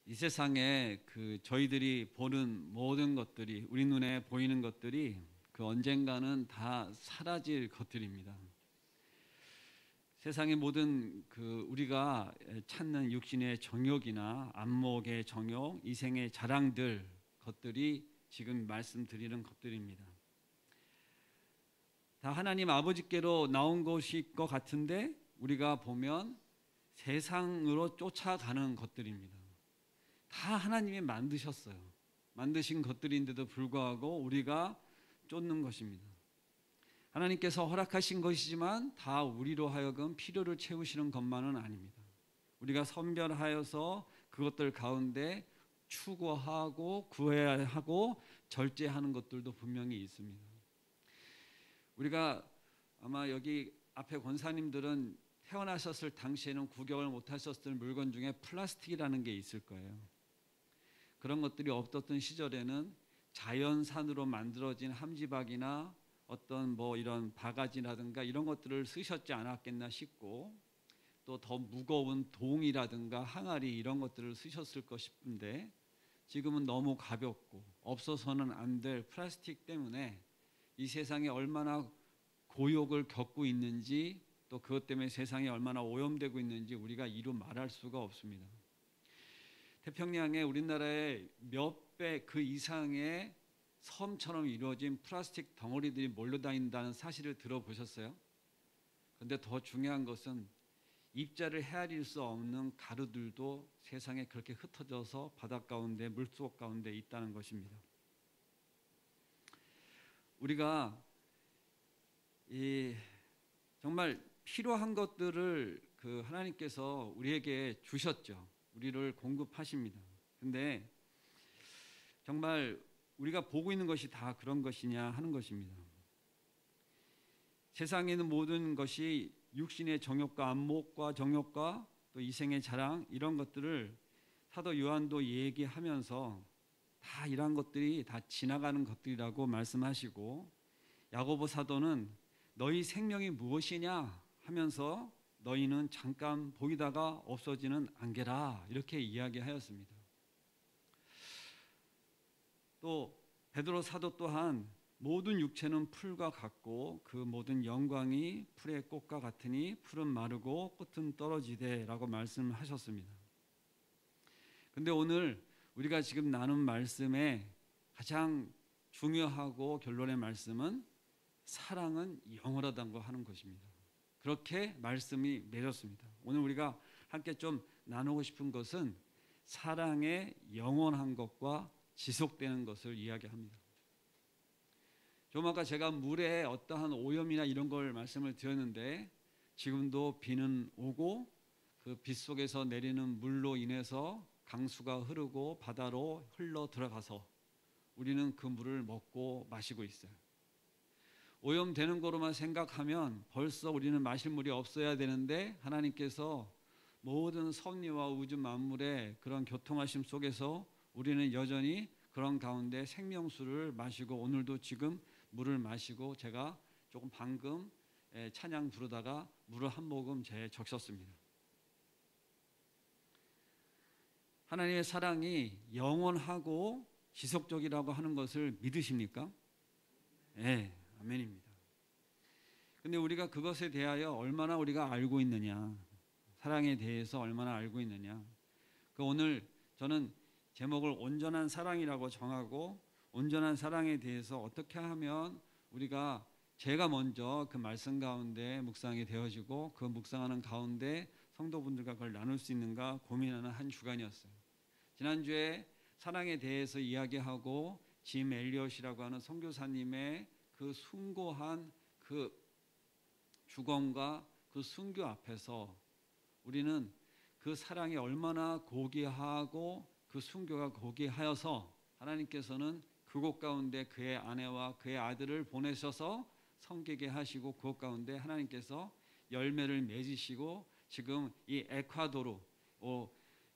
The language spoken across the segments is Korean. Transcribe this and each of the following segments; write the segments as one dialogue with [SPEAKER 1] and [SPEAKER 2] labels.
[SPEAKER 1] 이 세상에 저희들이 보는 모든 것들이, 우리 눈에 보이는 것들이 언젠가는 다 사라질 것들입니다. 세상의 모든 우리가 찾는 육신의 정욕이나 안목의 정욕, 이생의 자랑들 것들이 지금 말씀드리는 것들입니다. 다 하나님 아버지께로 나온 것일 것 같은데 우리가 보면 세상으로 쫓아가는 것들입니다. 다 하나님이 만드셨어요. 만드신 것들인데도 불구하고 우리가 쫓는 것입니다. 하나님께서 허락하신 것이지만 다 우리로 하여금 필요를 채우시는 것만은 아닙니다. 우리가 선별하여서 그것들 가운데 추구하고 구해야 하고 절제하는 것들도 분명히 있습니다. 우리가 아마 여기 앞에 권사님들은 태어나셨을 당시에는 구경을 못하셨을 물건 중에 플라스틱이라는 게 있을 거예요. 그런 것들이 없었던 시절에는 자연산으로 만들어진 함지박이나 어떤 이런 바가지라든가 이런 것들을 쓰셨지 않았겠나 싶고, 또 더 무거운 동이라든가 항아리 이런 것들을 쓰셨을 것 싶은데, 지금은 너무 가볍고 없어서는 안 될 플라스틱 때문에 이 세상에 얼마나 고욕을 겪고 있는지, 또 그것 때문에 세상이 얼마나 오염되고 있는지 우리가 이루 말할 수가 없습니다. 태평양에 우리나라의 몇 배 그 이상의 섬처럼 이루어진 플라스틱 덩어리들이 몰려다닌다는 사실을 들어보셨어요? 그런데 더 중요한 것은 입자를 헤아릴 수 없는 가루들도 세상에 그렇게 흩어져서 바닷 가운데, 물속 가운데 있다는 것입니다. 우리가 정말 필요한 것들을 하나님께서 우리에게 주셨죠. 우리를 공급하십니다. 근데 정말 우리가 보고 있는 것이 다 그런 것이냐 하는 것입니다. 세상에 있는 모든 것이 육신의 정욕과 안목과 정욕과 또 이생의 자랑, 이런 것들을 사도 요한도 얘기하면서 다 이러한 것들이 다 지나가는 것들이라고 말씀하시고, 야고보 사도는 너희 생명이 무엇이냐 하면서 너희는 잠깐 보이다가 없어지는 안개라, 이렇게 이야기하였습니다. 또 베드로 사도 또한 모든 육체는 풀과 같고 그 모든 영광이 풀의 꽃과 같으니 풀은 마르고 꽃은 떨어지되 라고 말씀하셨습니다. 근데 오늘 우리가 지금 나눈 말씀의 가장 중요하고 결론의 말씀은 사랑은 영원하다고 하는 것입니다. 그렇게 말씀이 맺었습니다. 오늘 우리가 함께 좀 나누고 싶은 것은 사랑의 영원한 것과 지속되는 것을 이야기합니다. 좀 아까 제가 물에 어떠한 오염이나 이런 걸 말씀을 드렸는데, 지금도 비는 오고 그 빗 속에서 내리는 물로 인해서 강수가 흐르고 바다로 흘러 들어가서 우리는 그 물을 먹고 마시고 있어요. 오염되는 거로만 생각하면 벌써 우리는 마실 물이 없어야 되는데, 하나님께서 모든 섭리와 우주 만물의 그런 교통하심 속에서 우리는 여전히 그런 가운데 생명수를 마시고, 오늘도 지금 물을 마시고, 제가 조금 방금 찬양 부르다가 물을 한 모금 적셨습니다. 하나님의 사랑이 영원하고 지속적이라고 하는 것을 믿으십니까? 네, 아멘입니다. 근데 우리가 그것에 대하여 얼마나 우리가 알고 있느냐, 사랑에 대해서 얼마나 알고 있느냐. 오늘 저는 제목을 온전한 사랑이라고 정하고, 온전한 사랑에 대해서 어떻게 하면 우리가, 제가 먼저 그 말씀 가운데 묵상이 되어지고 그 묵상하는 가운데 성도분들과 그걸 나눌 수 있는가 고민하는 한 주간이었어요. 지난주에 사랑에 대해서 이야기하고 짐 엘리엇이라고 하는 선교사님의 그 숭고한 그 죽음과 그 순교 앞에서 우리는 그 사랑이 얼마나 고귀하고 그 순교가 고귀하여서 하나님께서는 그곳 가운데 그의 아내와 그의 아들을 보내셔서 섬기게 하시고, 그곳 가운데 하나님께서 열매를 맺으시고, 지금 이 에콰도르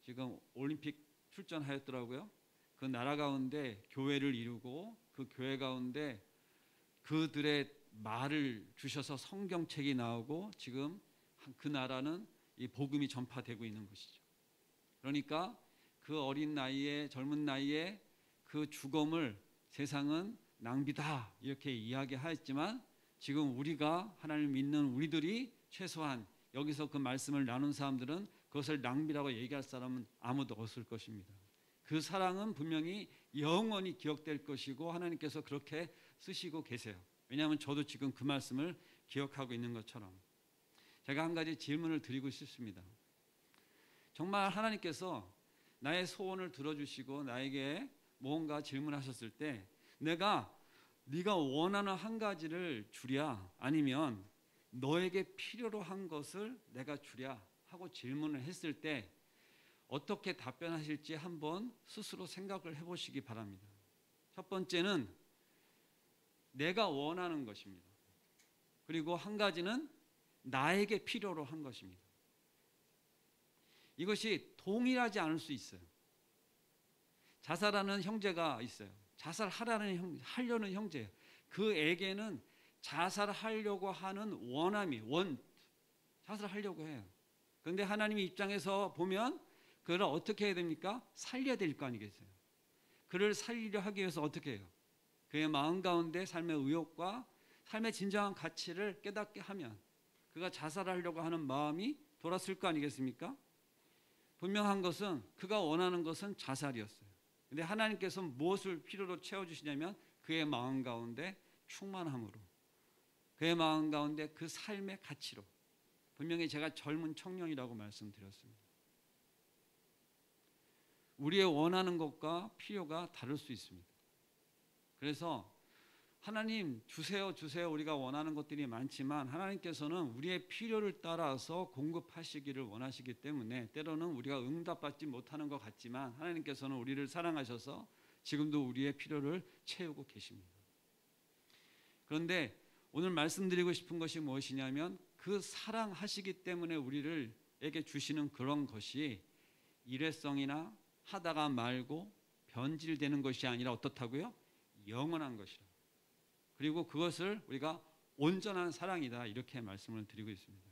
[SPEAKER 1] 지금 올림픽 출전하였더라고요. 그 나라 가운데 교회를 이루고, 그 교회 가운데 그들의 말을 주셔서 성경책이 나오고, 지금 그 나라는 이 복음이 전파되고 있는 것이죠. 그러니까 그 어린 나이에 젊은 나이에 그 죽음을 세상은 낭비다 이렇게 이야기하였지만 지금 우리가 하나님을 믿는 우리들이 최소한 여기서 그 말씀을 나눈 사람들은 그것을 낭비라고 얘기할 사람은 아무도 없을 것입니다. 그 사랑은 분명히 영원히 기억될 것이고 하나님께서 그렇게 쓰시고 계세요. 왜냐하면 저도 지금 그 말씀을 기억하고 있는 것처럼. 제가 한 가지 질문을 드리고 싶습니다. 정말 하나님께서 나의 소원을 들어주시고 나에게 무언가 질문하셨을 때 네가 원하는 한 가지를 주랴 아니면 너에게 필요로 한 것을 내가 주랴 하고 질문을 했을 때 어떻게 답변하실지 한번 스스로 생각을 해보시기 바랍니다. 첫 번째는 내가 원하는 것입니다. 그리고 한 가지는 나에게 필요로 한 것입니다. 이것이 동일하지 않을 수 있어요. 자살하는 형제가 있어요. 하려는 형제예요. 그에게는 자살하려고 하는 원함이 자살하려고 해요. 그런데 하나님의 입장에서 보면 그를 어떻게 해야 됩니까? 살려야 될 거 아니겠어요? 그를 살리려 하기 위해서 어떻게 해요? 그의 마음 가운데 삶의 의욕과 삶의 진정한 가치를 깨닫게 하면 그가 자살하려고 하는 마음이 돌았을 거 아니겠습니까? 분명한 것은 그가 원하는 것은 자살이었어요. 근데 하나님께서 무엇을 필요로 채워주시냐면 그의 마음 가운데 충만함으로, 그의 마음 가운데 그 삶의 가치로. 분명히 제가 젊은 청년이라고 말씀드렸습니다. 우리의 원하는 것과 필요가 다를 수 있습니다. 그래서 하나님 주세요 우리가 원하는 것들이 많지만 하나님께서는 우리의 필요를 따라서 공급하시기를 원하시기 때문에 때로는 우리가 응답받지 못하는 것 같지만 하나님께서는 우리를 사랑하셔서 지금도 우리의 필요를 채우고 계십니다. 그런데 오늘 말씀드리고 싶은 것이 무엇이냐면 그 사랑하시기 때문에 우리에게 주시는 그런 것이 일회성이나 하다가 말고 변질되는 것이 아니라 어떻다고요? 영원한 것이라. 그리고 그것을 우리가 온전한 사랑이다 이렇게 말씀을 드리고 있습니다.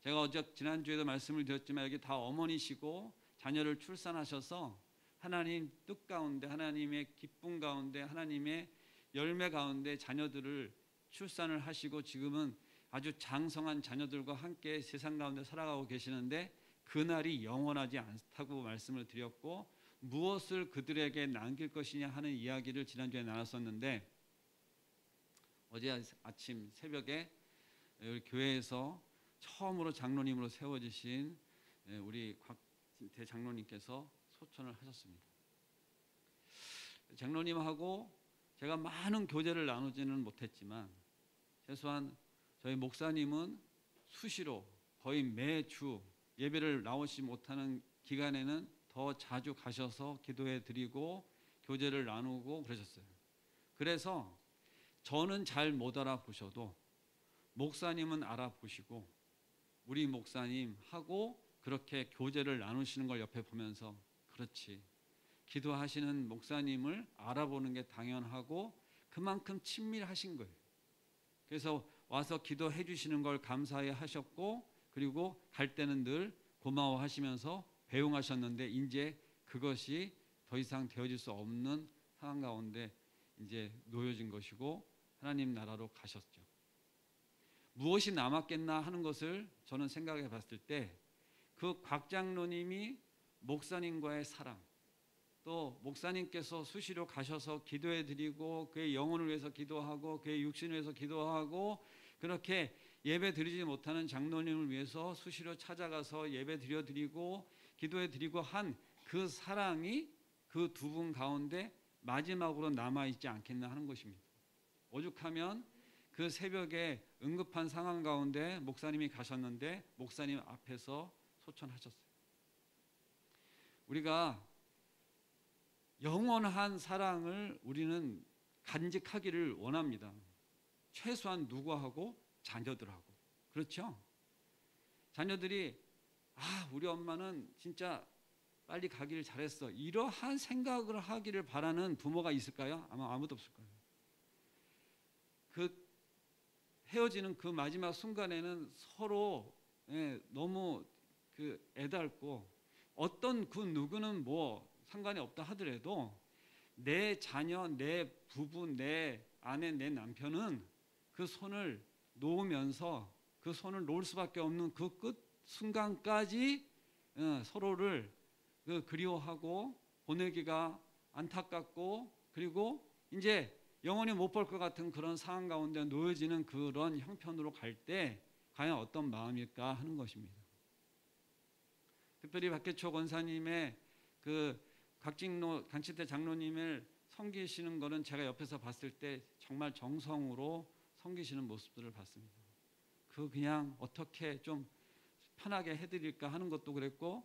[SPEAKER 1] 제가 지난주에도 말씀을 드렸지만 여기 다 어머니시고 자녀를 출산하셔서 하나님 뜻 가운데 하나님의 기쁨 가운데 하나님의 열매 가운데 자녀들을 출산을 하시고 지금은 아주 장성한 자녀들과 함께 세상 가운데 살아가고 계시는데 그날이 영원하지 않다고 말씀을 드렸고 무엇을 그들에게 남길 것이냐 하는 이야기를 지난주에 나눴었는데 어제 아침 새벽에 우리 교회에서 처음으로 장로님으로 세워지신 우리 곽대 장로님께서 소천을 하셨습니다. 장로님하고 제가 많은 교제를 나누지는 못했지만 최소한 저희 목사님은 수시로 거의 매주 예배를 나오지 못하는 기간에는 더 자주 가셔서 기도해 드리고 교제를 나누고 그러셨어요. 그래서 저는 잘 못 알아보셔도 목사님은 알아보시고 우리 목사님하고 그렇게 교제를 나누시는 걸 옆에 보면서 그렇지, 기도하시는 목사님을 알아보는 게 당연하고 그만큼 친밀하신 거예요. 그래서 와서 기도해 주시는 걸 감사해 하셨고 그리고 갈 때는 늘 고마워하시면서 배웅하셨는데 이제 그것이 더 이상 되어질 수 없는 상황 가운데 이제 놓여진 것이고 하나님 나라로 가셨죠. 무엇이 남았겠나 하는 것을 저는 생각해 봤을 때 그 곽 장로님이 목사님과의 사랑, 또 목사님께서 수시로 가셔서 기도해 드리고 그의 영혼을 위해서 기도하고 그의 육신을 위해서 기도하고 그렇게 예배 드리지 못하는 장로님을 위해서 수시로 찾아가서 예배 드리고 기도해 드리고 한 그 사랑이 그 두 분 가운데 마지막으로 남아있지 않겠나 하는 것입니다. 오죽하면 그 새벽에 응급한 상황 가운데 목사님이 가셨는데 목사님 앞에서 소천하셨어요. 우리가 영원한 사랑을 우리는 간직하기를 원합니다. 최소한 누구하고? 자녀들하고. 그렇죠? 자녀들이 우리 엄마는 진짜 빨리 가기를 잘했어. 이러한 생각을 하기를 바라는 부모가 있을까요? 아마 아무도 없을 거예요. 그 헤어지는 그 마지막 순간에는 서로 너무 애달고 어떤 그 누구는 뭐 상관이 없다 하더라도 내 자녀, 내 부부, 내 아내, 내 남편은 그 손을 놓으면서 그 손을 놓을 수밖에 없는 그 끝 순간까지 서로를 그리워하고 보내기가 안타깝고, 그리고 이제 영원히 못 볼 것 같은 그런 상황 가운데 놓여지는 그런 형편으로 갈 때 과연 어떤 마음일까 하는 것입니다. 특별히 박계초 권사님의 그 강치대 장로님을 섬기시는 것은 제가 옆에서 봤을 때 정말 정성으로 섬기시는 모습들을 봤습니다. 그냥 어떻게 좀 편하게 해드릴까 하는 것도 그랬고,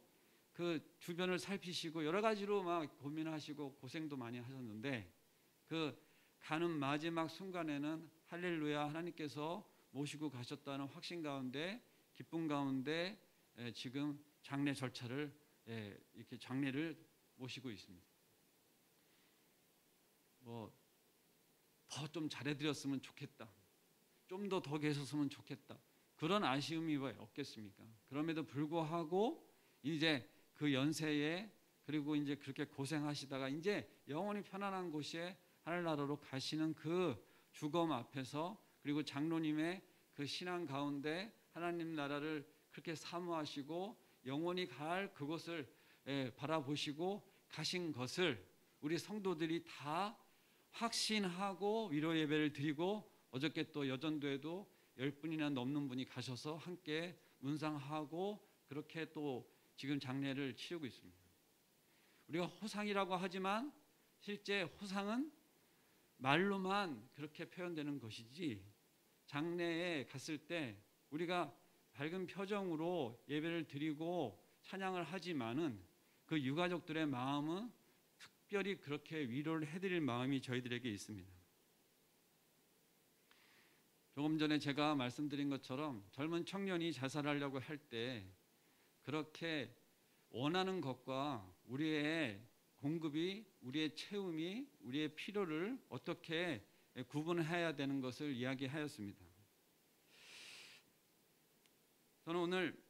[SPEAKER 1] 그 주변을 살피시고 여러 가지로 막 고민하시고 고생도 많이 하셨는데, 그 가는 마지막 순간에는 할렐루야, 하나님께서 모시고 가셨다는 확신 가운데, 기쁨 가운데 지금 장례 절차를 이렇게 장례를 모시고 있습니다. 뭐 더 좀 잘해드렸으면 좋겠다, 좀 더 계셨으면 좋겠다, 그런 아쉬움이 왜 없겠습니까? 그럼에도 불구하고 이제 그 연세에, 그리고 이제 그렇게 고생하시다가 이제 영원히 편안한 곳에 하늘나라로 가시는 그 주검 앞에서, 그리고 장로님의 그 신앙 가운데 하나님 나라를 그렇게 사모하시고 영원히 갈 그곳을 바라보시고 가신 것을 우리 성도들이 다 확신하고 위로 예배를 드리고, 어저께 또 여전도에도 10분이나 넘는 분이 가셔서 함께 문상하고 그렇게 또 지금 장례를 치르고 있습니다. 우리가 호상이라고 하지만 실제 호상은 말로만 그렇게 표현되는 것이지, 장례에 갔을 때 우리가 밝은 표정으로 예배를 드리고 찬양을 하지만은 그 유가족들의 마음은 특별히 그렇게 위로를 해드릴 마음이 저희들에게 있습니다. 조금 전에 제가 말씀드린 것처럼 젊은 청년이 자살하려고 할 때 그렇게 원하는 것과 우리의 공급이, 우리의 채움이, 우리의 필요를 어떻게 구분해야 되는 것을 이야기하였습니다. 저는 오늘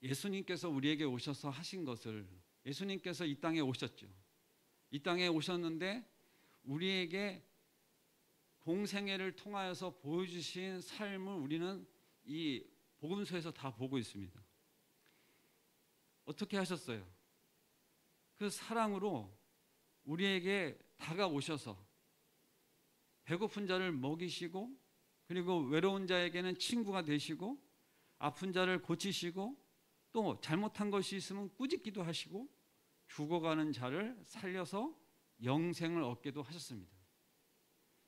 [SPEAKER 1] 예수님께서 우리에게 오셔서 하신 것을, 예수님께서 이 땅에 오셨죠. 이 땅에 오셨는데 우리에게 공생애를 통하여서 보여주신 삶을 우리는 이 복음서에서 다 보고 있습니다. 어떻게 하셨어요? 그 사랑으로 우리에게 다가오셔서 배고픈 자를 먹이시고, 그리고 외로운 자에게는 친구가 되시고, 아픈 자를 고치시고, 또 잘못한 것이 있으면 꾸짖기도 하시고, 죽어가는 자를 살려서 영생을 얻게도 하셨습니다.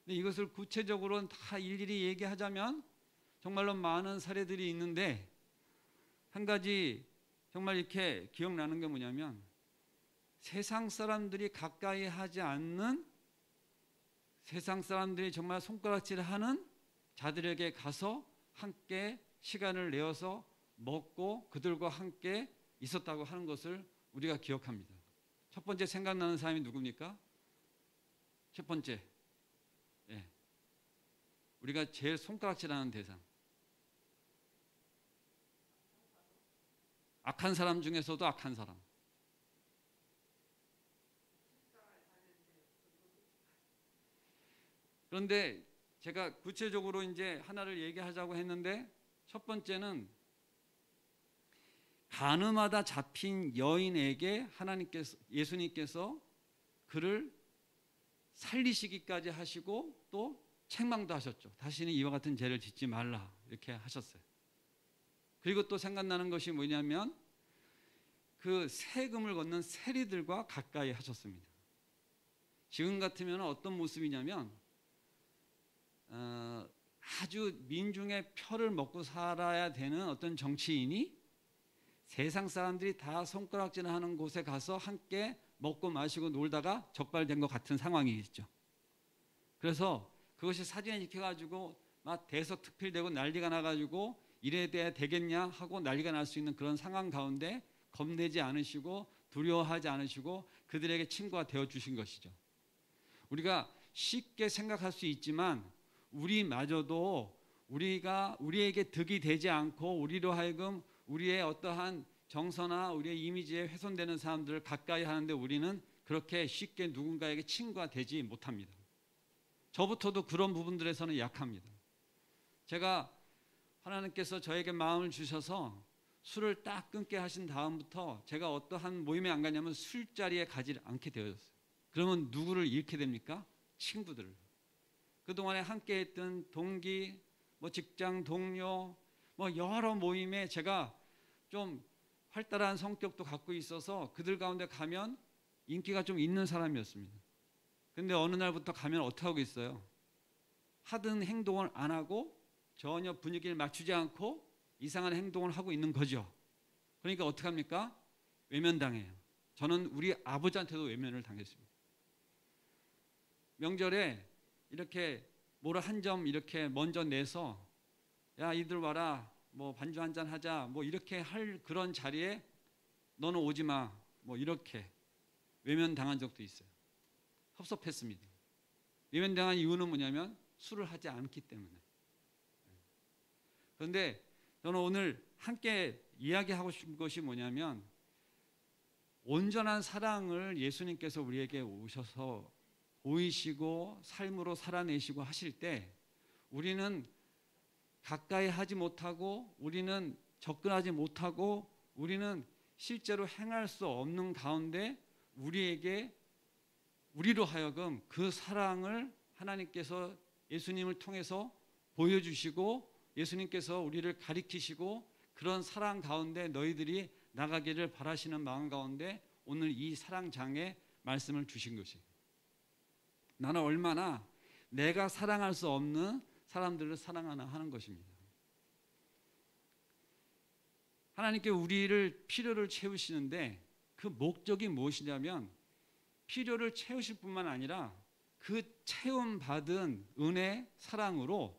[SPEAKER 1] 근데 이것을 구체적으로는 다 일일이 얘기하자면 정말로 많은 사례들이 있는데, 한 가지 정말 이렇게 기억나는 게 뭐냐면, 세상 사람들이 가까이 하지 않는, 세상 사람들이 정말 손가락질을 하는 자들에게 가서 함께 시간을 내어서 먹고 그들과 함께 있었다고 하는 것을 우리가 기억합니다. 첫 번째 생각나는 사람이 누굽니까? 첫 번째, 우리가 제일 손가락질하는 대상, 악한 사람 중에서도 악한 사람. 그런데 제가 구체적으로 이제 하나를 얘기하자고 했는데, 첫 번째는 가늠하다 잡힌 여인에게 예수님께서 그를 살리시기까지 하시고 또 책망도 하셨죠. 다시는 이와 같은 죄를 짓지 말라, 이렇게 하셨어요. 그리고 또 생각나는 것이 뭐냐면, 그 세금을 걷는 세리들과 가까이 하셨습니다. 지금 같으면 어떤 모습이냐면, 아주 민중의 표를 먹고 살아야 되는 어떤 정치인이 세상 사람들이 다 손가락질하는 곳에 가서 함께 먹고 마시고 놀다가 적발된 것 같은 상황이겠죠. 그래서 그것이 사진에 찍혀가지고 막 대서특필되고 난리가 나가지고 이래야 되겠냐 하고 난리가 날 수 있는 그런 상황 가운데 겁내지 않으시고 두려워하지 않으시고 그들에게 친구가 되어주신 것이죠. 우리가 쉽게 생각할 수 있지만 우리마저도 우리에게 득이 되지 않고 우리로 하여금 우리의 어떠한 정서나 우리의 이미지에 훼손되는 사람들을 가까이 하는데 우리는 그렇게 쉽게 누군가에게 친구가 되지 못합니다. 저부터도 그런 부분들에서는 약합니다. 제가 하나님께서 저에게 마음을 주셔서 술을 딱 끊게 하신 다음부터 제가 어떠한 모임에 안 가냐면 술자리에 가지 않게 되었어요. 그러면 누구를 잃게 됩니까? 친구들을. 그동안에 함께 했던 동기, 직장 동료, 여러 모임에 제가 좀 활달한 성격도 갖고 있어서 그들 가운데 가면 인기가 좀 있는 사람이었습니다. 근데 어느 날부터 가면 어떻게 하고 있어요? 하던 행동을 안 하고 전혀 분위기를 맞추지 않고 이상한 행동을 하고 있는 거죠. 그러니까 어떻게 합니까? 외면당해요. 저는 우리 아버지한테도 외면을 당했습니다. 명절에 이렇게 뭐를 한 점 이렇게 먼저 내서 야 이들 와라 반주 한잔 하자 이렇게 할 그런 자리에 너는 오지 마 이렇게 외면당한 적도 있어요. 섭섭했습니다. 외면당한 이유는 뭐냐면 술을 하지 않기 때문에. 그런데 저는 오늘 함께 이야기하고 싶은 것이 뭐냐면 온전한 사랑을 예수님께서 우리에게 오셔서 보이시고 삶으로 살아내시고 하실 때 우리는 가까이 하지 못하고 우리는 접근하지 못하고 우리는 실제로 행할 수 없는 가운데 우리로 하여금 그 사랑을 하나님께서 예수님을 통해서 보여주시고 예수님께서 우리를 가리키시고 그런 사랑 가운데 너희들이 나가기를 바라시는 마음 가운데 오늘 이 사랑장에 말씀을 주신 것이에요. 나는 얼마나 내가 사랑할 수 없는 사람들을 사랑하나 하는 것입니다. 하나님께 우리를 필요를 채우시는데 그 목적이 무엇이냐면 필요를 채우실 뿐만 아니라 그 체험받은 은혜, 사랑으로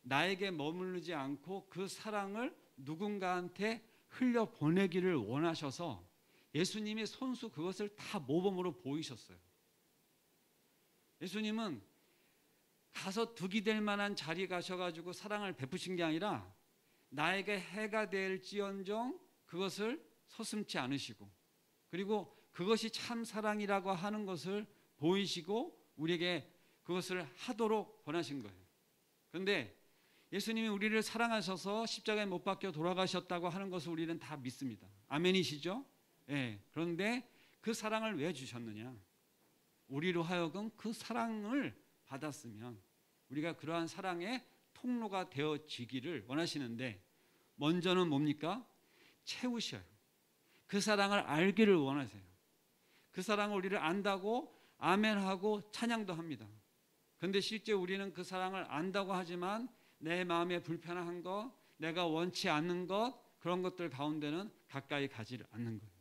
[SPEAKER 1] 나에게 머무르지 않고 그 사랑을 누군가한테 흘려보내기를 원하셔서 예수님이 손수 그것을 다 모범으로 보이셨어요. 예수님은 가서 득이 될 만한 자리 가셔가지고 사랑을 베푸신 게 아니라 나에게 해가 될지언정 그것을 서슴지 않으시고 그리고 그것이 참 사랑이라고 하는 것을 보이시고 우리에게 그것을 하도록 권하신 거예요. 그런데 예수님이 우리를 사랑하셔서 십자가에 못 박혀 돌아가셨다고 하는 것을 우리는 다 믿습니다. 아멘이시죠? 네. 그런데 그 사랑을 왜 주셨느냐? 우리로 하여금 그 사랑을 받았으면 우리가 그러한 사랑의 통로가 되어지기를 원하시는데 먼저는 뭡니까? 채우셔요. 그 사랑을 알기를 원하세요. 그 사랑을 우리를 안다고 아멘하고 찬양도 합니다. 그런데 실제 우리는 그 사랑을 안다고 하지만 내 마음에 불편한 것, 내가 원치 않는 것 그런 것들 가운데는 가까이 가지를 않는 거예요.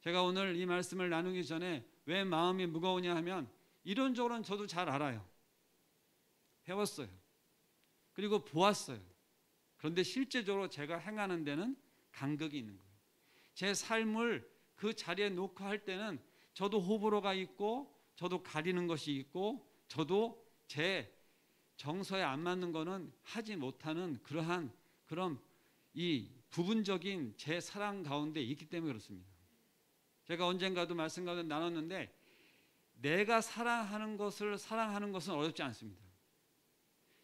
[SPEAKER 1] 제가 오늘 이 말씀을 나누기 전에 왜 마음이 무거우냐 하면 이론적으로는 저도 잘 알아요. 배웠어요. 그리고 보았어요. 그런데 실제적으로 제가 행하는 데는 간극이 있는 거예요. 제 삶을 그 자리에 놓고 할 때는 저도 호불호가 있고 저도 가리는 것이 있고 저도 제 정서에 안 맞는 거는 하지 못하는 그런 이 부분적인 제 사랑 가운데 있기 때문에 그렇습니다. 제가 언젠가도 말씀 가운데 나눴는데 내가 사랑하는 것은 어렵지 않습니다.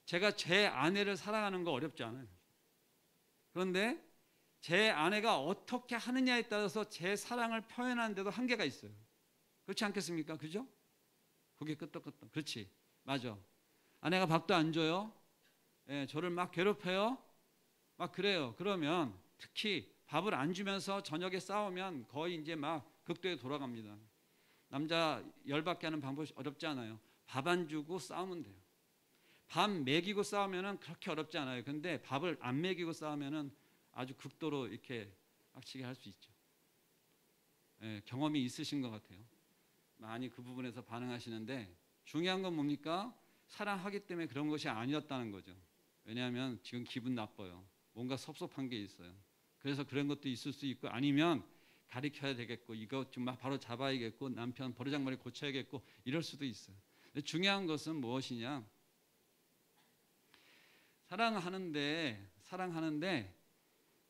[SPEAKER 1] 제가 제 아내를 사랑하는 거 어렵지 않아요. 그런데 제 아내가 어떻게 하느냐에 따라서 제 사랑을 표현하는 데도 한계가 있어요. 그렇지 않겠습니까? 그죠? 그게 끄떡끄떡. 그렇지. 맞아. 아내가 밥도 안 줘요. 예, 저를 막 괴롭혀요. 막 그래요. 그러면 특히 밥을 안 주면서 저녁에 싸우면 거의 이제 막 극도에 돌아갑니다. 남자 열받게 하는 방법이 어렵지 않아요. 밥 안 주고 싸우면 돼요. 밥 먹이고 싸우면은 그렇게 어렵지 않아요. 근데 밥을 안 먹이고 싸우면은 아주 극도로 이렇게 빡치게 할 수 있죠. 예, 경험이 있으신 것 같아요. 많이 그 부분에서 반응하시는데 중요한 건 뭡니까? 사랑하기 때문에 그런 것이 아니었다는 거죠. 왜냐하면 지금 기분 나빠요. 뭔가 섭섭한 게 있어요. 그래서 그런 것도 있을 수 있고 아니면 가리켜야 되겠고 이거 좀 바로 잡아야겠고 남편 버르장머리 고쳐야겠고 이럴 수도 있어요. 근데 중요한 것은 무엇이냐? 사랑하는데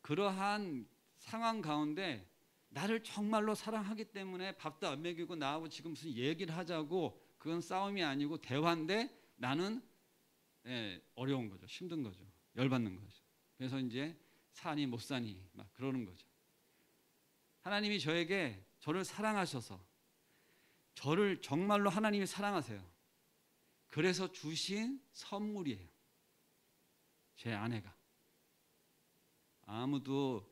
[SPEAKER 1] 그러한 상황 가운데 나를 정말로 사랑하기 때문에 밥도 안 먹이고 나하고 지금 무슨 얘기를 하자고, 그건 싸움이 아니고 대화인데 나는 어려운 거죠. 힘든 거죠. 열받는 거죠. 그래서 이제 사니 못 사니 막 그러는 거죠. 하나님이 저를 사랑하셔서, 저를 정말로 하나님이 사랑하세요. 그래서 주신 선물이에요. 제 아내가. 아무도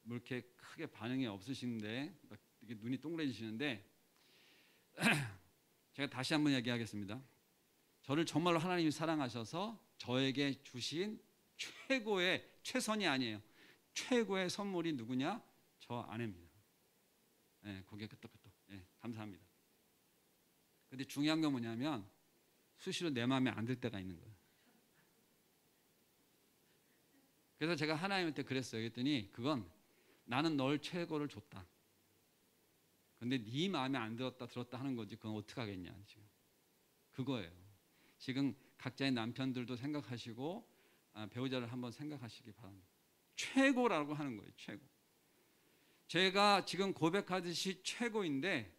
[SPEAKER 1] 뭐 이렇게 크게 반응이 없으신데 막 이렇게 눈이 동그래지시는데 제가 다시 한번 얘기하겠습니다. 저를 정말로 하나님이 사랑하셔서 저에게 주신 최고의, 최선이 아니에요, 최고의 선물이 누구냐? 저 아내입니다. 고개 끄덕끄덕. 감사합니다. 근데 중요한 건 뭐냐면 수시로 내 마음에 안 들 때가 있는 거예요. 그래서 제가 하나님한테 그랬어요. 그랬더니 그건 나는 널 최고를 줬다. 근데 네 마음에 안 들었다 하는 거지. 그건 어떻게 하겠냐 지금. 그거예요. 지금 각자의 남편들도 생각하시고 배우자를 한번 생각하시기 바랍니다. 최고라고 하는 거예요. 최고. 제가 지금 고백하듯이 최고인데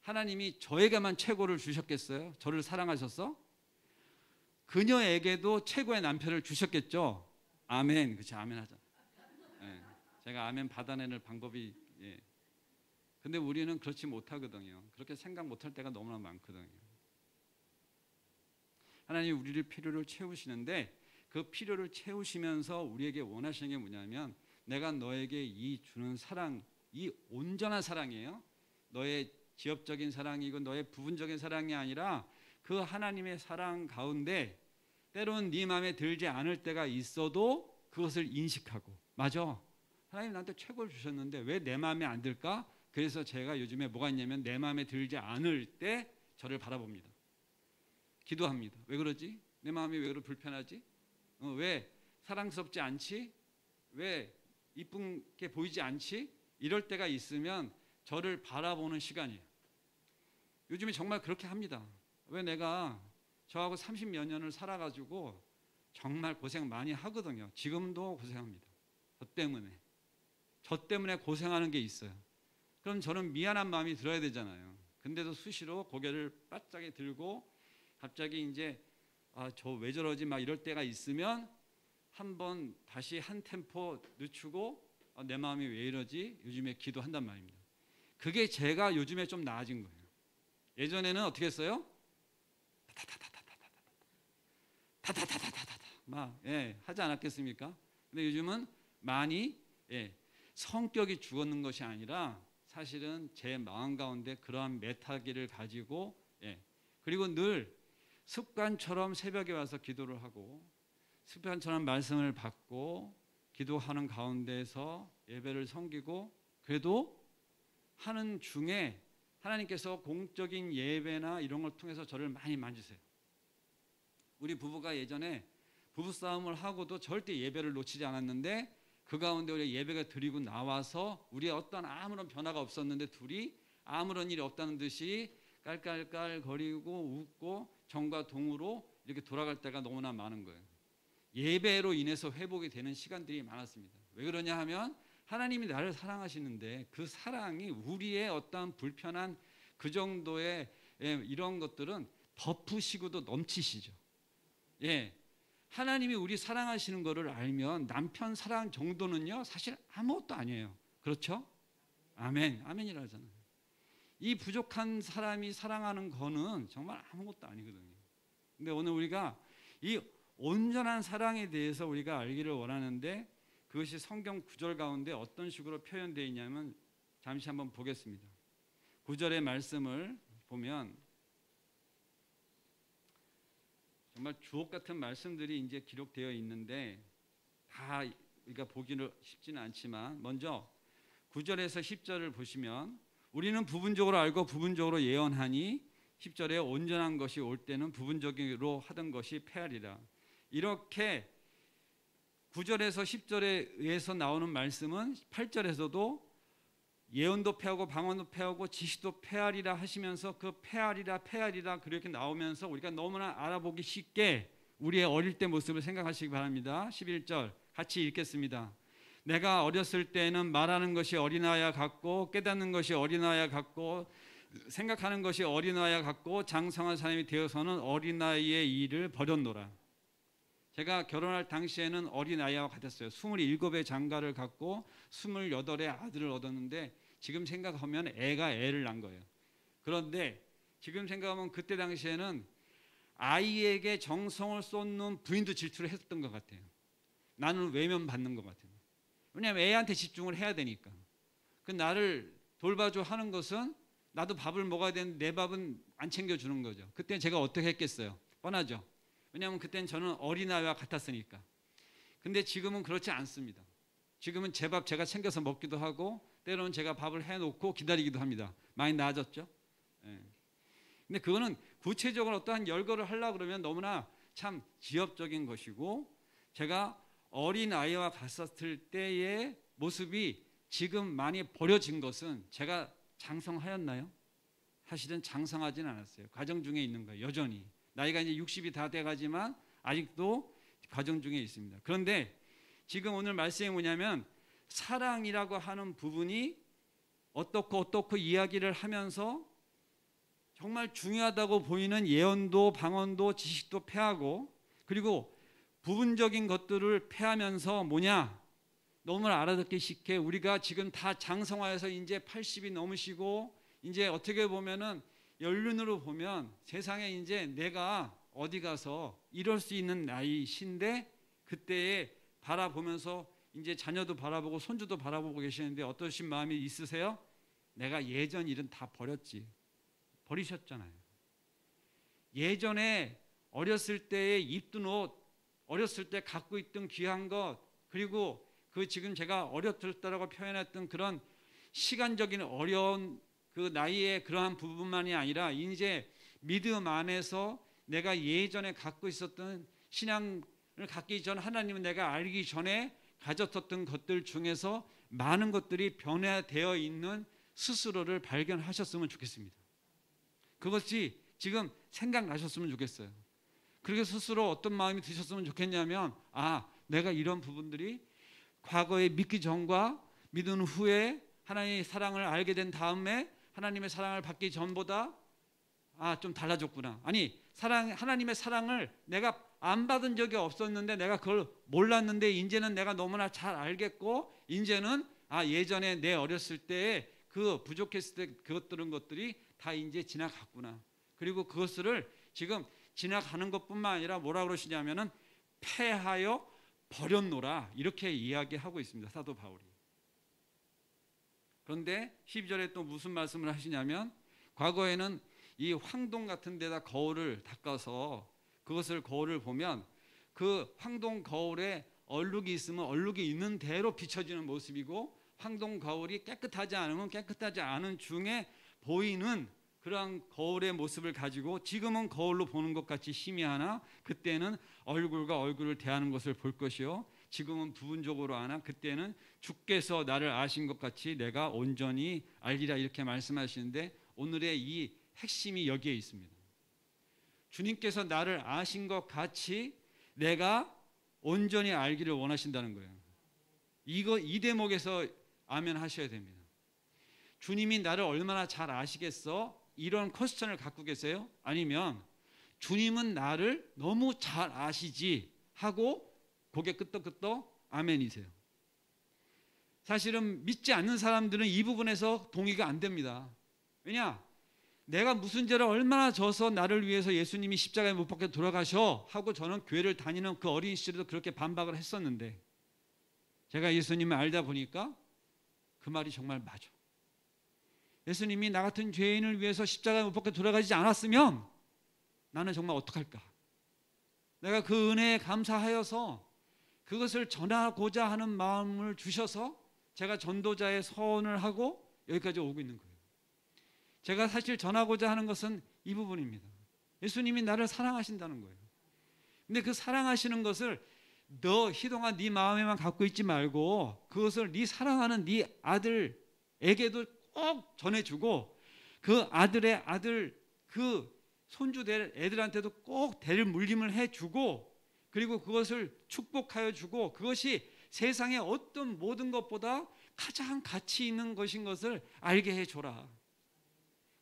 [SPEAKER 1] 하나님이 저에게만 최고를 주셨겠어요? 저를 사랑하셔서? 그녀에게도 최고의 남편을 주셨겠죠? 아멘. 그치, 아멘 하자. 제가 아멘 받아내는 방법이, 근데 우리는 그렇지 못하거든요. 그렇게 생각 못할 때가 너무나 많거든요. 하나님이 우리를 필요를 채우시는데 그 필요를 채우시면서 우리에게 원하시는 게 뭐냐면 내가 너에게 이 주는 사랑, 이 온전한 사랑이에요. 너의 지엽적인 사랑이고 너의 부분적인 사랑이 아니라 그 하나님의 사랑 가운데 때로는 네 마음에 들지 않을 때가 있어도 그것을 인식하고, 맞아, 하나님 나한테 최고를 주셨는데 왜 내 마음에 안 들까? 그래서 제가 요즘에 뭐가 있냐면 내 마음에 들지 않을 때 저를 바라봅니다. 기도합니다. 왜 그러지? 내 마음이 왜 그렇게 불편하지? 왜 사랑스럽지 않지? 왜 이쁜 게 보이지 않지? 이럴 때가 있으면 저를 바라보는 시간이에요. 요즘에 정말 그렇게 합니다. 왜 내가 저하고 30몇 년을 살아가지고 정말 고생 많이 하거든요. 지금도 고생합니다. 저 때문에 고생하는 게 있어요. 그럼 저는 미안한 마음이 들어야 되잖아요. 근데도 수시로 고개를 바짝에 들고 갑자기 이제 저 왜 저러지 막 이럴 때가 있으면 한번 다시 한 템포 늦추고 내 마음이 왜 이러지? 요즘에 기도한단 말입니다. 그게 제가 요즘에 좀 나아진 거예요. 예전에는 어떻게 했어요? 막 하지 않았겠습니까? 근데 요즘은 많이 성격이 죽었는 것이 아니라 사실은 제 마음 가운데 그러한 메타기를 가지고 그리고 늘 습관처럼 새벽에 와서 기도를 하고 습관처럼 말씀을 받고 기도하는 가운데서 예배를 섬기고, 그래도 하는 중에 하나님께서 공적인 예배나 이런 걸 통해서 저를 많이 만지세요. 우리 부부가 예전에 부부싸움을 하고도 절대 예배를 놓치지 않았는데 그 가운데 우리 예배가 드리고 나와서 우리의 어떤 아무런 변화가 없었는데 둘이 아무런 일이 없다는 듯이 깔깔깔 거리고 웃고 정과 동으로 이렇게 돌아갈 때가 너무나 많은 거예요. 예배로 인해서 회복이 되는 시간들이 많았습니다. 왜 그러냐 하면 하나님이 나를 사랑하시는데 그 사랑이 우리의 어떤 불편한 그 정도의 이런 것들은 덮으시고도 넘치시죠. 하나님이 우리 사랑하시는 것을 알면 남편 사랑 정도는요 사실 아무것도 아니에요. 그렇죠? 아멘. 아멘이라 하잖아요. 이 부족한 사람이 사랑하는 거는 정말 아무것도 아니거든요. 근데 오늘 우리가 이 온전한 사랑에 대해서 우리가 알기를 원하는데 그것이 성경 구절 가운데 어떤 식으로 표현되어 있냐면 잠시 한번 보겠습니다. 구절의 말씀을 보면 정말 주옥 같은 말씀들이 이제 기록되어 있는데 다 우리가 보기는 쉽지는 않지만 먼저 9절에서 10절을 보시면 우리는 부분적으로 알고 부분적으로 예언하니 10절에 온전한 것이 올 때는 부분적으로 하던 것이 패하리라. 이렇게 9절에서 10절에 의해서 나오는 말씀은 8절에서도 예언도 패하고 방언도 패하고 지시도 패하리라 하시면서 그 패하리라 그렇게 나오면서 우리가 너무나 알아보기 쉽게 우리의 어릴 때 모습을 생각하시기 바랍니다. 11절 같이 읽겠습니다. 내가 어렸을 때는 말하는 것이 어린아이와 같고 깨닫는 것이 어린아이와 같고 생각하는 것이 어린아이와 같고 장성한 사람이 되어서는 어린아이의 일을 버렸노라. 제가 결혼할 당시에는 어린아이와 같았어요. 27의 장가를 갖고 28의 아들을 얻었는데 지금 생각하면 애가 애를 낳은 거예요. 그런데 지금 생각하면 그때 당시에는 아이에게 정성을 쏟는 부인도 질투를 했던 것 같아요. 나는 외면받는 것 같아요. 왜냐하면 애한테 집중을 해야 되니까. 그 나를 돌봐줘 하는 것은 나도 밥을 먹어야 되는데 내 밥은 안 챙겨주는 거죠. 그때 제가 어떻게 했겠어요? 뻔하죠. 왜냐하면 그때는 저는 어린아이와 같았으니까. 근데 지금은 그렇지 않습니다. 지금은 제 밥 제가 챙겨서 먹기도 하고 때로는 제가 밥을 해놓고 기다리기도 합니다. 많이 나아졌죠? 예. 근데 그거는 구체적으로 어떠한 열거를 하려고 그러면 너무나 참 지엽적인 것이고, 제가 어린아이와 갔었을 때의 모습이 지금 많이 버려진 것은 제가 장성하였나요? 사실은 장성하진 않았어요. 과정 중에 있는 거예요. 여전히 나이가 이제 60이 다 돼가지만 아직도 과정 중에 있습니다. 그런데 지금 오늘 말씀이 뭐냐면 사랑이라고 하는 부분이 어떻고 이야기를 하면서 정말 중요하다고 보이는 예언도 방언도 지식도 패하고, 그리고 부분적인 것들을 패하면서 뭐냐, 너무나 알아듣기 쉽게 우리가 지금 다 장성화해서 이제 80이 넘으시고 이제 어떻게 보면은 연륜으로 보면 세상에 이제 내가 어디 가서 이럴 수 있는 나이신데, 그때에 바라보면서 이제 자녀도 바라보고 손주도 바라보고 계시는데 어떠신 마음이 있으세요? 내가 예전 일은 다 버렸지. 버리셨잖아요. 예전에 어렸을 때에 입던 옷, 어렸을 때 갖고 있던 귀한 것, 그리고 그 지금 제가 어렸을 때라고 표현했던 그런 시간적인 어려운 그 나이의 그러한 부분만이 아니라 이제 믿음 안에서 내가 예전에 갖고 있었던 신앙을 갖기 전, 하나님은 내가 알기 전에 가졌었던 것들 중에서 많은 것들이 변화되어 있는 스스로를 발견하셨으면 좋겠습니다. 그것이 지금 생각나셨으면 좋겠어요. 그렇게 스스로 어떤 마음이 드셨으면 좋겠냐면, 내가 이런 부분들이 과거에 믿기 전과 믿은 후에 하나님의 사랑을 알게 된 다음에 하나님의 사랑을 받기 전보다 좀 달라졌구나. 아니, 하나님의 사랑을 내가 안 받은 적이 없었는데 내가 그걸 몰랐는데 이제는 내가 너무나 잘 알겠고, 이제는 예전에 내 어렸을 때에 그 부족했을 때 것들이 다 이제 지나갔구나. 그리고 그것을 지금 지나가는 것뿐만 아니라 뭐라 그러시냐면은 패하여 버렸노라, 이렇게 이야기하고 있습니다, 사도 바울이. 그런데 12절에 또 무슨 말씀을 하시냐면, 과거에는 이 황동 같은 데다 거울을 닦아서 그것을 거울을 보면 그 황동 거울에 얼룩이 있으면 얼룩이 있는 대로 비춰지는 모습이고, 황동 거울이 깨끗하지 않으면 깨끗하지 않은 중에 보이는 그러한 거울의 모습을 가지고, 지금은 거울로 보는 것 같이 희미하나 그때는 얼굴과 얼굴을 대하는 것을 볼 것이요, 지금은 부분적으로 하나 그때는 주께서 나를 아신 것 같이 내가 온전히 알리라, 이렇게 말씀하시는데 오늘의 이 핵심이 여기에 있습니다. 주님께서 나를 아신 것 같이 내가 온전히 알기를 원하신다는 거예요. 이 대목에서 아멘 하셔야 됩니다. 주님이 나를 얼마나 잘 아시겠어? 이런 퀘스천을 갖고 계세요? 아니면 주님은 나를 너무 잘 아시지 하고 고개 끄덕끄덕 아멘이세요? 사실은 믿지 않는 사람들은 이 부분에서 동의가 안 됩니다. 왜냐? 내가 무슨 죄를 얼마나 져서 나를 위해서 예수님이 십자가에 못 박혀 돌아가셔 하고 저는 교회를 다니는 그 어린 시절에도 그렇게 반박을 했었는데, 제가 예수님을 알다 보니까 그 말이 정말 맞아. 예수님이 나 같은 죄인을 위해서 십자가에 못 박혀 돌아가지 않았으면 나는 정말 어떡할까? 내가 그 은혜에 감사하여서 그것을 전하고자 하는 마음을 주셔서 제가 전도자의 서원을 하고 여기까지 오고 있는 거예요. 제가 사실 전하고자 하는 것은 이 부분입니다. 예수님이 나를 사랑하신다는 거예요. 근데 그 사랑하시는 것을 너 희동아 네 마음에만 갖고 있지 말고 그것을 네 사랑하는 네 아들에게도 꼭 전해주고, 그 아들의 아들, 그 손주 될 애들한테도 꼭 대를 물림을 해주고, 그리고 그것을 축복하여 주고, 그것이 세상의 어떤 모든 것보다 가장 가치 있는 것인 것을 알게 해줘라.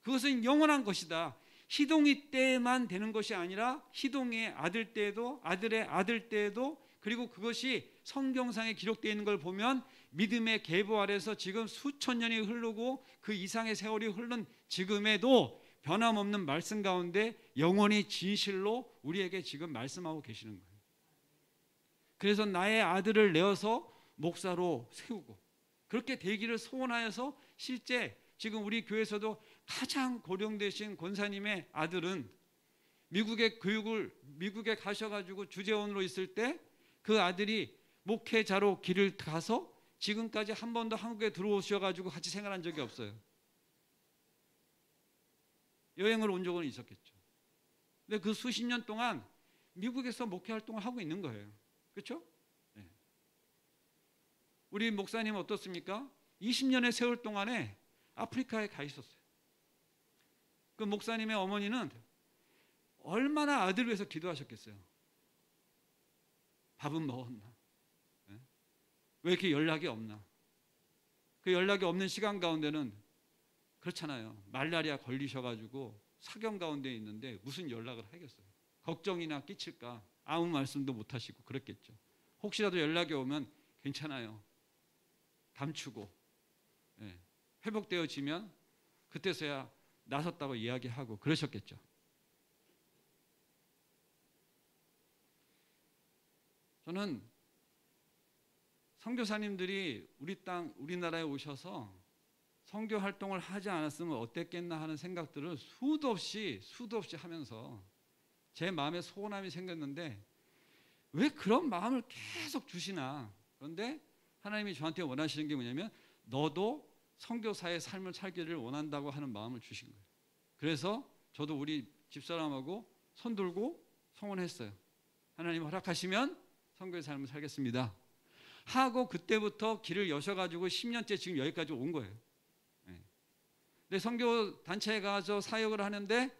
[SPEAKER 1] 그것은 영원한 것이다. 희동이 때만 되는 것이 아니라 희동의 아들 때에도, 아들의 아들 때에도, 그리고 그것이 성경상에 기록되어 있는 걸 보면 믿음의 계보 아래서 지금 수천 년이 흐르고 그 이상의 세월이 흐른 지금에도 변함없는 말씀 가운데 영원히 진실로 우리에게 지금 말씀하고 계시는 거예요. 그래서 나의 아들을 내어서 목사로 세우고 그렇게 되기를 소원하여서 실제 지금 우리 교회에서도 가장 고령되신 권사님의 아들은 미국에 가셔가지고 주재원으로 있을 때 그 아들이 목회자로 길을 가서 지금까지 한 번도 한국에 들어오셔가지고 같이 생활한 적이 없어요. 여행을 온 적은 있었겠죠. 근데 그 수십 년 동안 미국에서 목회 활동을 하고 있는 거예요. 그렇죠? 네. 우리 목사님 어떻습니까? 20년의 세월 동안에 아프리카에 가 있었어요. 그 목사님의 어머니는 얼마나 아들을 위해서 기도하셨겠어요. 밥은 먹었나? 네? 왜 이렇게 연락이 없나? 그 연락이 없는 시간 가운데는 그렇잖아요. 말라리아 걸리셔가지고 사경 가운데 있는데 무슨 연락을 하겠어요. 걱정이나 끼칠까? 아무 말씀도 못 하시고 그랬겠죠. 혹시라도 연락이 오면 괜찮아요. 감추고 네. 회복되어지면 그때서야 나섰다고 이야기하고 그러셨겠죠. 저는 선교사님들이 우리나라에 오셔서 선교 활동을 하지 않았으면 어땠겠나 하는 생각들을 수도 없이 하면서 제 마음에 소원함이 생겼는데 왜 그런 마음을 계속 주시나. 그런데 하나님이 저한테 원하시는 게 뭐냐면 너도 선교사의 삶을 살기를 원한다고 하는 마음을 주신 거예요. 그래서 저도 우리 집사람하고 손 들고 소원했어요. 하나님 허락하시면 선교의 삶을 살겠습니다 하고 그때부터 길을 여셔가지고 10년째 지금 여기까지 온 거예요. 네. 근데 선교 단체에 가서 사역을 하는데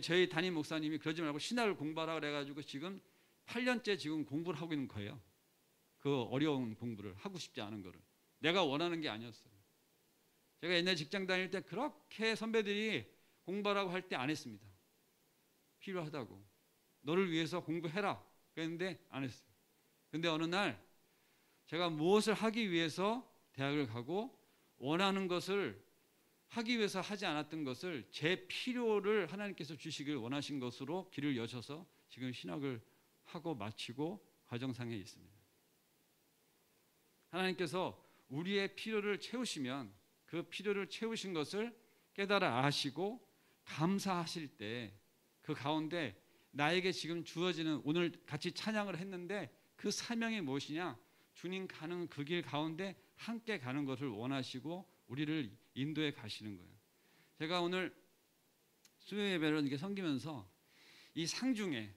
[SPEAKER 1] 저희 담임 목사님이 그러지 말고 신학을 공부하라 그래가지고 지금 8년째 지금 공부를 하고 있는 거예요. 그 어려운 공부를 하고 싶지 않은 거를 내가 원하는 게 아니었어요. 제가 옛날 직장 다닐 때 그렇게 선배들이 공부하라고 할 때 안 했습니다. 필요하다고 너를 위해서 공부해라 그랬는데 안 했어요. 근데 어느 날 제가 무엇을 하기 위해서 대학을 가고 원하는 것을 하기 위해서 하지 않았던 것을 제 필요를 하나님께서 주시길 원하신 것으로 길을 여셔서 지금 신학을 하고 마치고 과정상에 있습니다. 하나님께서 우리의 필요를 채우시면 그 필요를 채우신 것을 깨달아 아시고 감사하실 때 그 가운데 나에게 지금 주어지는 오늘 같이 찬양을 했는데 그 사명이 무엇이냐? 주님 가는 그 길 가운데 함께 가는 것을 원하시고 우리를 인도해 가시는 거예요. 제가 오늘 수요 예배를 이렇게 섬기면서 이 상중에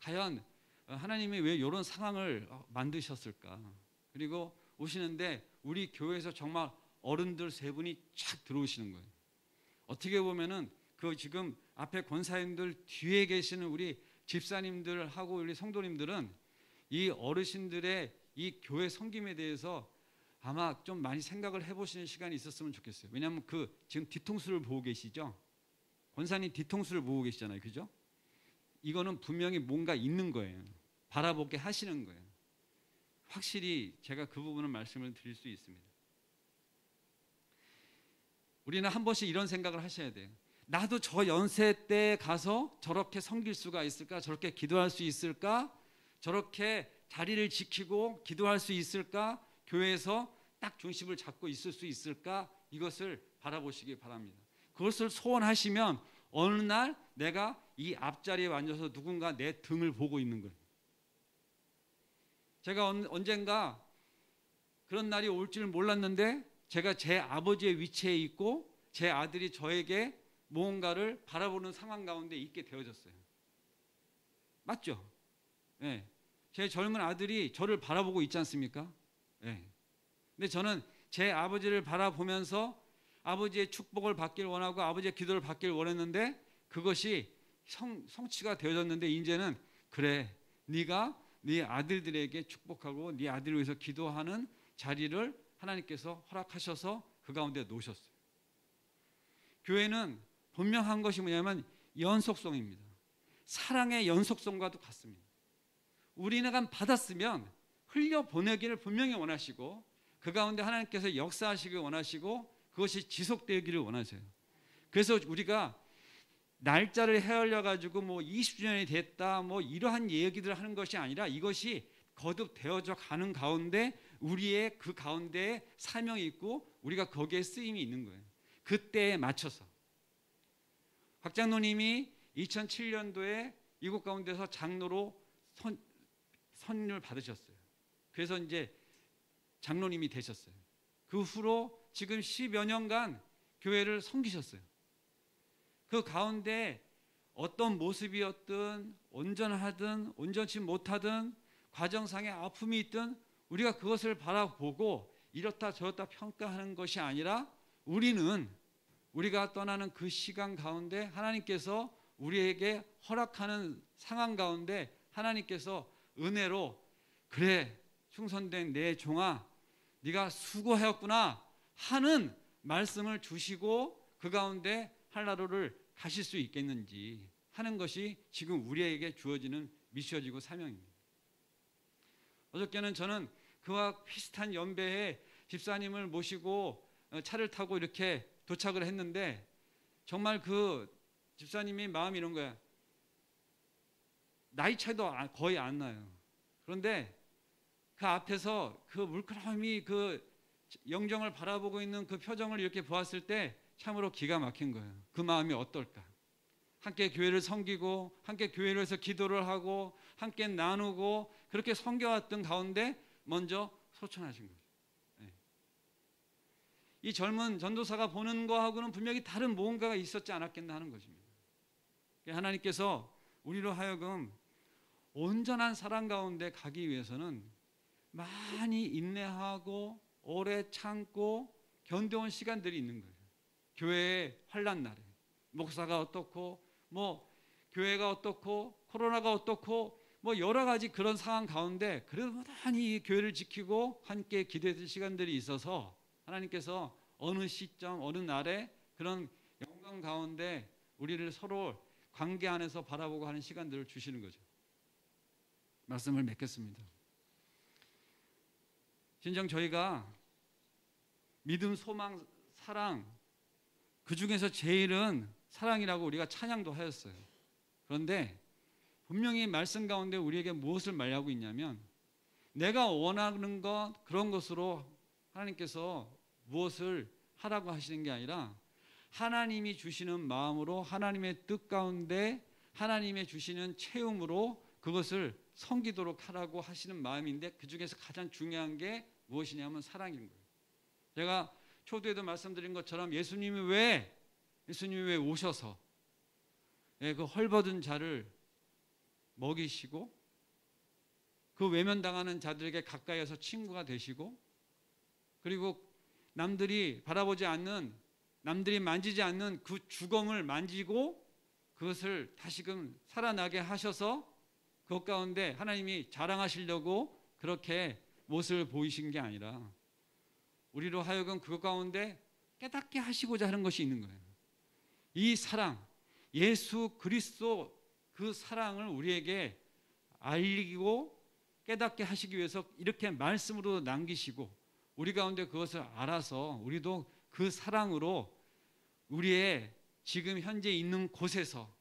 [SPEAKER 1] 과연 하나님이 왜 이런 상황을 만드셨을까? 그리고 오시는데 우리 교회에서 정말 어른들 세 분이 쫙 들어오시는 거예요. 어떻게 보면은 그 지금 앞에 권사님들 뒤에 계시는 우리 집사님들하고 우리 성도님들은 이 어르신들의 이 교회 섬김에 대해서 아마 좀 많이 생각을 해보시는 시간이 있었으면 좋겠어요. 왜냐하면 그 지금 뒤통수를 보고 계시죠. 권사님 뒤통수를 보고 계시잖아요, 그죠? 이거는 분명히 뭔가 있는 거예요. 바라보게 하시는 거예요. 확실히 제가 그 부분은 말씀을 드릴 수 있습니다. 우리는 한 번씩 이런 생각을 하셔야 돼요. 나도 저 연세 때 가서 저렇게 섬길 수가 있을까? 저렇게 기도할 수 있을까? 저렇게 자리를 지키고 기도할 수 있을까? 교회에서 딱 중심을 잡고 있을 수 있을까? 이것을 바라보시기 바랍니다. 그것을 소원하시면 어느 날 내가 이 앞자리에 앉아서 누군가 내 등을 보고 있는 거예요. 제가 언젠가 그런 날이 올 줄 몰랐는데 제가 제 아버지의 위치에 있고 제 아들이 저에게 무언가를 바라보는 상황 가운데 있게 되어졌어요. 맞죠? 네. 제 젊은 아들이 저를 바라보고 있지 않습니까? 네. 근데 저는 제 아버지를 바라보면서 아버지의 축복을 받길 원하고 아버지의 기도를 받길 원했는데 그것이 성취가 되어졌는데 이제는 그래 네가 네 아들들에게 축복하고 네 아들을 위해서 기도하는 자리를 하나님께서 허락하셔서 그 가운데 놓으셨어요. 교회는 분명한 것이 뭐냐면 연속성입니다. 사랑의 연속성과도 같습니다. 우리가 받았으면 흘려보내기를 분명히 원하시고 그 가운데 하나님께서 역사하시길 원하시고 그것이 지속되기를 원하세요. 그래서 우리가 날짜를 헤아려 가지고 뭐 20주년이 됐다 뭐 이러한 얘기들을 하는 것이 아니라 이것이 거듭되어져 가는 가운데 우리의 그 가운데에 사명이 있고 우리가 거기에 쓰임이 있는 거예요. 그때에 맞춰서 곽 장로님이 2007년도에 이곳 가운데서 장로로 선임을 받으셨어요. 그래서 이제 장로님이 되셨어요. 그 후로 지금 10여 년간 교회를 섬기셨어요. 그 가운데 어떤 모습이었든 온전하든 온전치 못하든 과정상의 아픔이 있든 우리가 그것을 바라보고 이렇다 저렇다 평가하는 것이 아니라 우리가 떠나는 그 시간 가운데 하나님께서 우리에게 허락하는 상황 가운데 하나님께서 은혜로 그래 충성된 내 종아 네가 수고하였구나 하는 말씀을 주시고 그 가운데 한라로를 가실 수 있겠는지 하는 것이 지금 우리에게 주어지는 미션이고 사명입니다. 어저께는 저는 그와 비슷한 연배의 집사님을 모시고 차를 타고 이렇게 도착을 했는데 정말 그 집사님이 마음이 이런 거야. 나이 차이도 거의 안 나요. 그런데 그 앞에서 그 물끄러미 그 영정을 바라보고 있는 그 표정을 이렇게 보았을 때 참으로 기가 막힌 거예요. 그 마음이 어떨까? 함께 교회를 섬기고 함께 교회를 해서 기도를 하고 함께 나누고 그렇게 섬겨왔던 가운데 먼저 소천하신 거죠. 네. 이 젊은 전도사가 보는 거하고는 분명히 다른 무언가가 있었지 않았겠나 하는 것입니다. 하나님께서 우리로 하여금 온전한 사랑 가운데 가기 위해서는 많이 인내하고 오래 참고 견뎌온 시간들이 있는 거예요. 교회의 환난 날에 목사가 어떻고 뭐 교회가 어떻고 코로나가 어떻고 뭐 여러 가지 그런 상황 가운데 그래도 많이 교회를 지키고 함께 기도했던 시간들이 있어서 하나님께서 어느 시점 어느 날에 그런 영광 가운데 우리를 서로 관계 안에서 바라보고 하는 시간들을 주시는 거죠. 말씀을 맺겠습니다. 진정 저희가 믿음, 소망, 사랑 그 중에서 제일은 사랑이라고 우리가 찬양도 하였어요. 그런데 분명히 말씀 가운데 우리에게 무엇을 말하고 있냐면 내가 원하는 것 그런 것으로 하나님께서 무엇을 하라고 하시는 게 아니라 하나님이 주시는 마음으로 하나님의 뜻 가운데 하나님의 주시는 체험으로 그것을 섬기도록 하라고 하시는 마음인데 그 중에서 가장 중요한 게 무엇이냐면 사랑인 거예요. 제가 초두에도 말씀드린 것처럼 예수님이 왜 오셔서 그 헐벗은 자를 먹이시고 그 외면당하는 자들에게 가까이에서 친구가 되시고 그리고 남들이 바라보지 않는 남들이 만지지 않는 그 죽음을 만지고 그것을 다시금 살아나게 하셔서 그것 가운데 하나님이 자랑하시려고 그렇게 모습을 보이신 게 아니라 우리로 하여금 그것 가운데 깨닫게 하시고자 하는 것이 있는 거예요. 이 사랑, 예수 그리스도 그 사랑을 우리에게 알리고 깨닫게 하시기 위해서 이렇게 말씀으로 남기시고 우리 가운데 그것을 알아서 우리도 그 사랑으로 우리의 지금 현재 있는 곳에서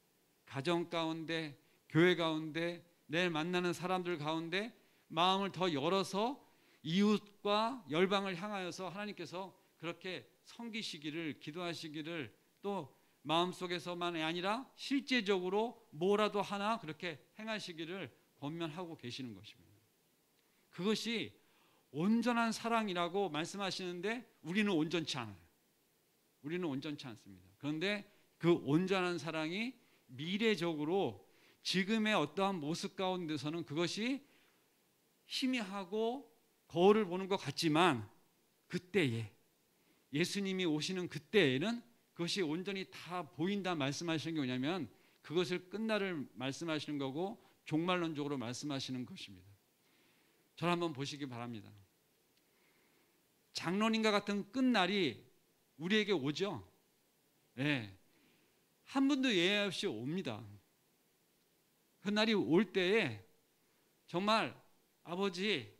[SPEAKER 1] 가정 가운데 교회 가운데 내일 만나는 사람들 가운데 마음을 더 열어서 이웃과 열방을 향하여서 하나님께서 그렇게 섬기시기를 기도하시기를 또 마음속에서만이 아니라 실제적으로 뭐라도 하나 그렇게 행하시기를 권면하고 계시는 것입니다. 그것이 온전한 사랑이라고 말씀하시는데 우리는 온전치 않아요. 우리는 온전치 않습니다. 그런데 그 온전한 사랑이 미래적으로 지금의 어떠한 모습 가운데서는 그것이 희미하고 거울을 보는 것 같지만 그때에 예수님이 오시는 그때에는 그것이 온전히 다 보인다 말씀하시는 게 뭐냐면 그것을 끝날을 말씀하시는 거고 종말론적으로 말씀하시는 것입니다. 저를 한번 보시기 바랍니다. 장로님과 같은 끝날이 우리에게 오죠. 예. 한 분도 예외 없이 옵니다. 그 날이 올 때에 정말 아버지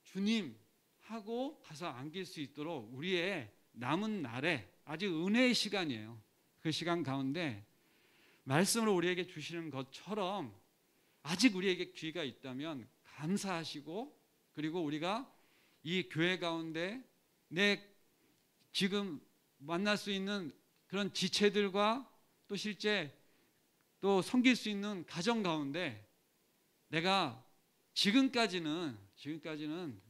[SPEAKER 1] 주님 하고 가서 안길 수 있도록 우리의 남은 날에 아주 은혜의 시간이에요. 그 시간 가운데 말씀을 우리에게 주시는 것처럼 아직 우리에게 기회가 있다면 감사하시고, 그리고 우리가 이 교회 가운데 내 지금 만날 수 있는 그런 지체들과 또 실제 또 섬길 수 있는 가정 가운데 내가 지금까지는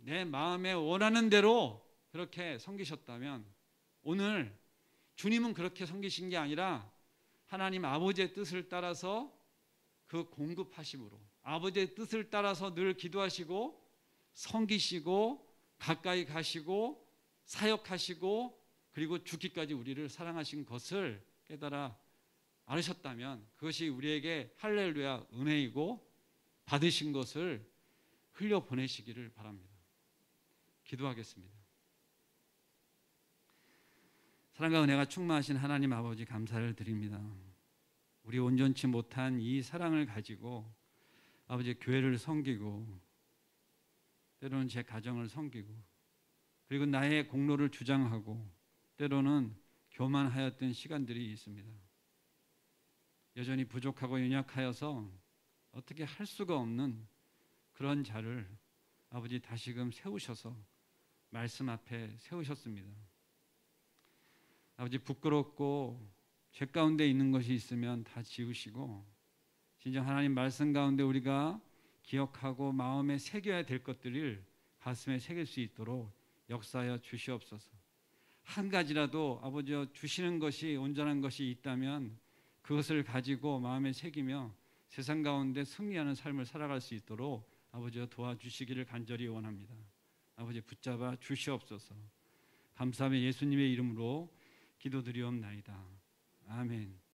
[SPEAKER 1] 내 마음에 원하는 대로 그렇게 섬기셨다면, 오늘 주님은 그렇게 섬기신 게 아니라 하나님 아버지의 뜻을 따라서 그 공급하심으로 아버지의 뜻을 따라서 늘 기도하시고 섬기시고 가까이 가시고 사역하시고 그리고 죽기까지 우리를 사랑하신 것을 깨달아 알으셨다면 그것이 우리에게 할렐루야 은혜이고 받으신 것을 흘려보내시기를 바랍니다. 기도하겠습니다. 사랑과 은혜가 충만하신 하나님 아버지 감사를 드립니다. 우리 온전치 못한 이 사랑을 가지고 아버지 교회를 섬기고 때로는 제 가정을 섬기고 그리고 나의 공로를 주장하고 때로는 교만하였던 시간들이 있습니다. 여전히 부족하고 연약하여서 어떻게 할 수가 없는 그런 자를 아버지 다시금 세우셔서 말씀 앞에 세우셨습니다. 아버지 부끄럽고 죄 가운데 있는 것이 있으면 다 지우시고 진정 하나님 말씀 가운데 우리가 기억하고 마음에 새겨야 될 것들을 가슴에 새길 수 있도록 역사하여 주시옵소서. 한 가지라도 아버지 주시는 것이 온전한 것이 있다면 그것을 가지고 마음에 새기며 세상 가운데 승리하는 삶을 살아갈 수 있도록 아버지와 도와주시기를 간절히 원합니다. 아버지 붙잡아 주시옵소서. 감사하며 예수님의 이름으로 기도드리옵나이다. 아멘.